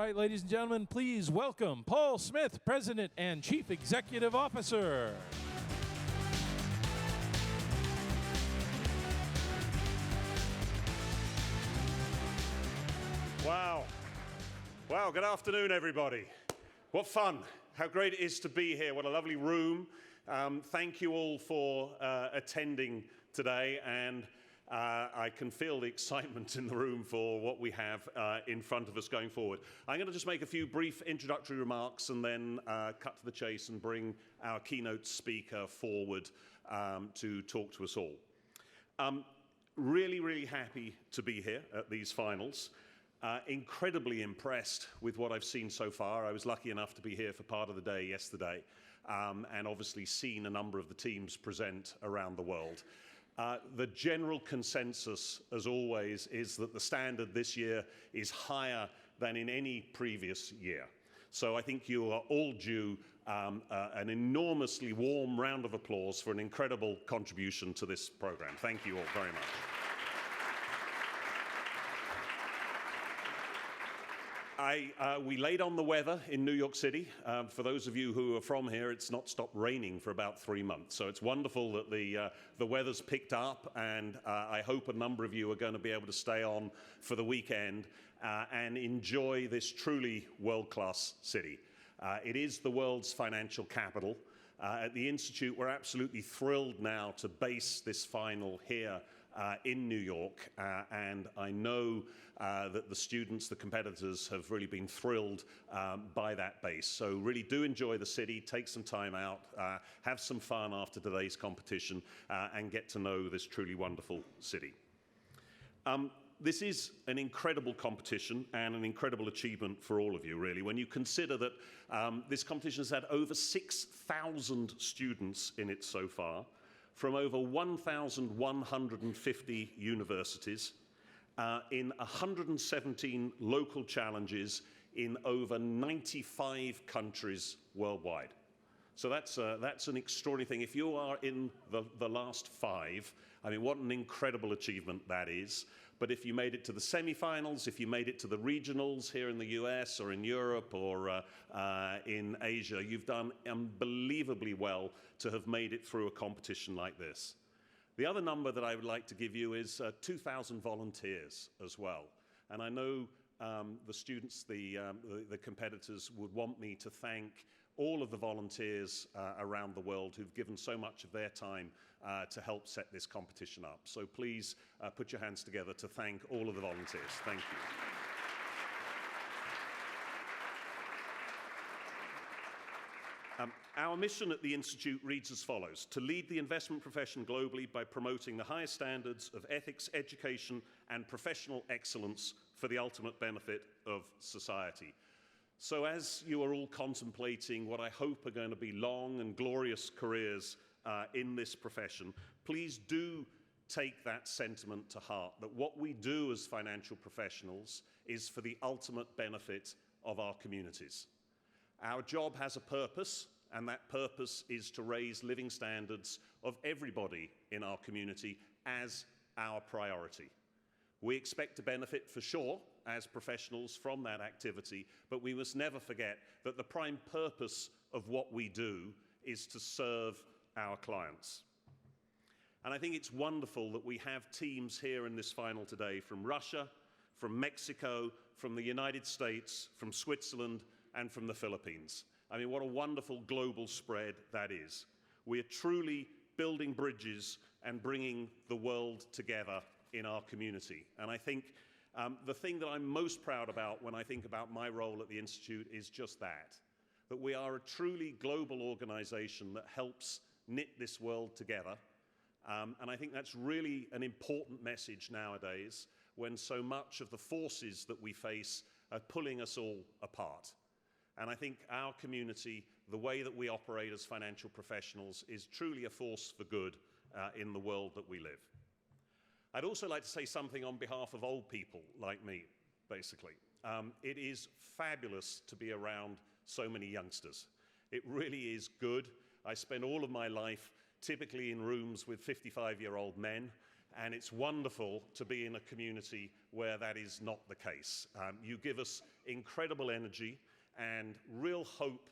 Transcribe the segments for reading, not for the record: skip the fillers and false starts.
right, ladies and gentlemen, please welcome Paul Smith, President and Chief Executive Officer. Wow. Wow, good afternoon, everybody. What fun. How great it is to be here. What a lovely room. Thank you all for attending today, and I can feel the excitement in the room for what we have in front of us going forward. I'm going to just make a few brief introductory remarks and then cut to the chase and bring our keynote speaker forward to talk to us all. Really, really happy to be here at these finals. Incredibly impressed with what I've seen so far. I was lucky enough to be here for part of the day yesterday, and obviously seen a number of the teams present around the world. The general consensus, as always, is that the standard this year is higher than in any previous year. So I think you are all due an enormously warm round of applause for an incredible contribution to this program. Thank you all very much. We laid on the weather in New York City. For those of you who are from here, it's not stopped raining for about 3 months. So it's wonderful that the weather's picked up, and I hope a number of you are going to be able to stay on for the weekend and enjoy this truly world-class city. It is the world's financial capital. At the Institute, we're absolutely thrilled now to base this final here in New York, and I know that the students, the competitors, have really been thrilled by that base. So really do enjoy the city, take some time out, have some fun after today's competition, and get to know this truly wonderful city. This is an incredible competition and an incredible achievement for all of you, really, when you consider that this competition has had over 6,000 students in it so far, from over 1,150 universities, in 117 local challenges in over 95 countries worldwide. So that's an extraordinary thing. If you are in the last 5, I mean, what an incredible achievement that is. But if you made it to the semifinals, if you made it to the regionals here in the US or in Europe or in Asia, you've done unbelievably well to have made it through a competition like this. The other number that I would like to give you is 2,000 volunteers as well. And I know the students, the competitors, would want me to thank all of the volunteers around the world who've given so much of their time to help set this competition up. So please put your hands together to thank all of the volunteers. Thank you. Our mission at the Institute reads as follows: to lead the investment profession globally by promoting the highest standards of ethics, education, and professional excellence for the ultimate benefit of society. So as you are all contemplating what I hope are going to be long and glorious careers in this profession, please do take that sentiment to heart, that what we do as financial professionals is for the ultimate benefit of our communities. Our job has a purpose, and that purpose is to raise living standards of everybody in our community as our priority. We expect to benefit for sure as professionals from that activity, but we must never forget that the prime purpose of what we do is to serve our clients. And I think it's wonderful that we have teams here in this final today from Russia, from Mexico, from the United States, from Switzerland, and from the Philippines. I mean, what a wonderful global spread that is. We are truly building bridges and bringing the world together in our community. And I think the thing that I'm most proud about when I think about my role at the Institute is just that we are a truly global organization that helps knit this world together. And I think that's really an important message nowadays when so much of the forces that we face are pulling us all apart. And I think our community, the way that we operate as financial professionals, is truly a force for good in the world that we live. I'd also like to say something on behalf of old people like me, basically. It is fabulous to be around so many youngsters. It really is good. I spend all of my life typically in rooms with 55-year-old men, And it's wonderful to be in a community where that is not the case. You give us incredible energy and real hope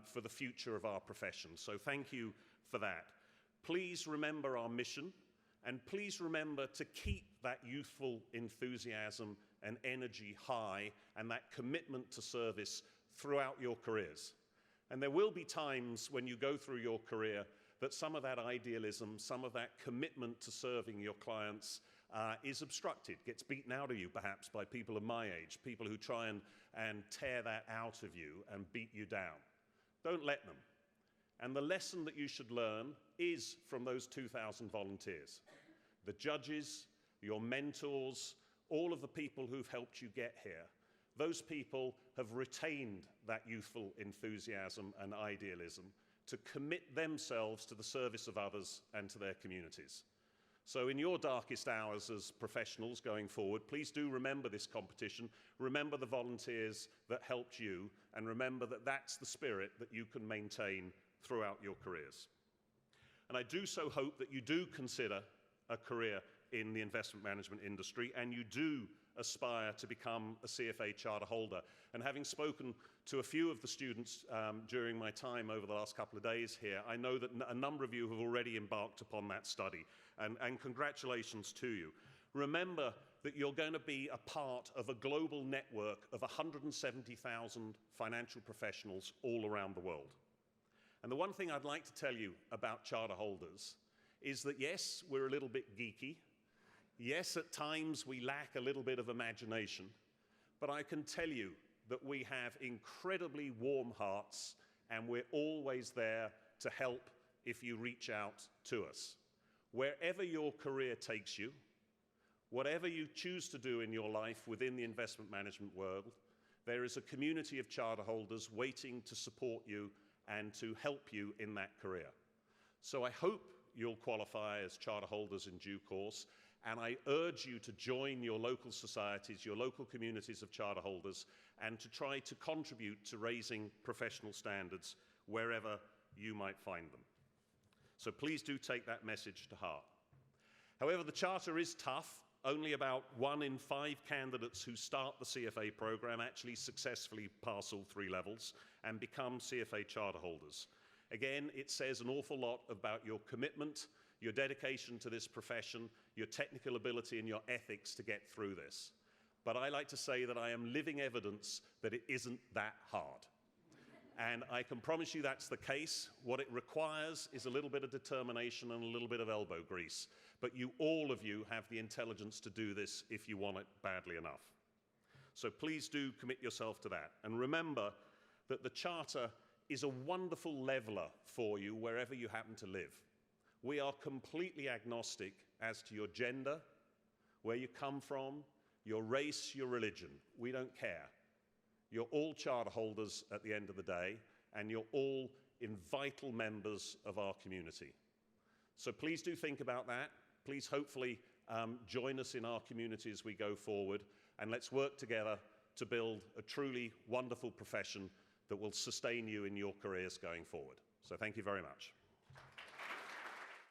for the future of our profession. So thank you for that. Please remember our mission, and please remember to keep that youthful enthusiasm and energy high and that commitment to service throughout your careers. And there will be times when you go through your career that some of that idealism, some of that commitment to serving your clients is obstructed, gets beaten out of you perhaps by people of my age, people who try and tear that out of you and beat you down. Don't let them. And the lesson that you should learn is from those 2,000 volunteers. The judges, your mentors, all of the people who've helped you get here, those people have retained that youthful enthusiasm and idealism to commit themselves to the service of others and to their communities. So in your darkest hours as professionals going forward, please do remember this competition, remember the volunteers that helped you, and remember that that's the spirit that you can maintain throughout your careers. And I do so hope that you do consider a career in the investment management industry, and you do aspire to become a CFA charter holder. And having spoken to a few of the students during my time over the last couple of days here, I know that a number of you have already embarked upon that study, and congratulations to you. Remember that you're going to be a part of a global network of 170,000 financial professionals all around the world. And the one thing I'd like to tell you about charter holders is that yes, we're a little bit geeky. Yes, at times we lack a little bit of imagination, but I can tell you that we have incredibly warm hearts, and we're always there to help if you reach out to us. Wherever your career takes you, whatever you choose to do in your life within the investment management world, there is a community of charter holders waiting to support you and to help you in that career. So I hope you'll qualify as charter holders in due course, and I urge you to join your local societies, your local communities of charter holders, and to try to contribute to raising professional standards wherever you might find them. So please do take that message to heart. However, the charter is tough. Only about 1 in 5 candidates who start the CFA program actually successfully pass all 3 levels and become CFA charter holders. Again, it says an awful lot about your commitment, your dedication to this profession, your technical ability and your ethics to get through this. But I like to say that I am living evidence that it isn't that hard. And I can promise you that's the case. What it requires is a little bit of determination and a little bit of elbow grease. But you, all of you, have the intelligence to do this if you want it badly enough. So please do commit yourself to that. And remember that the Charter is a wonderful leveler for you wherever you happen to live. We are completely agnostic as to your gender, where you come from, your race, your religion. We don't care. You're all charter holders at the end of the day, and you're all vital members of our community. So please do think about that. Please hopefully join us in our community as we go forward, and let's work together to build a truly wonderful profession that will sustain you in your careers going forward. So thank you very much.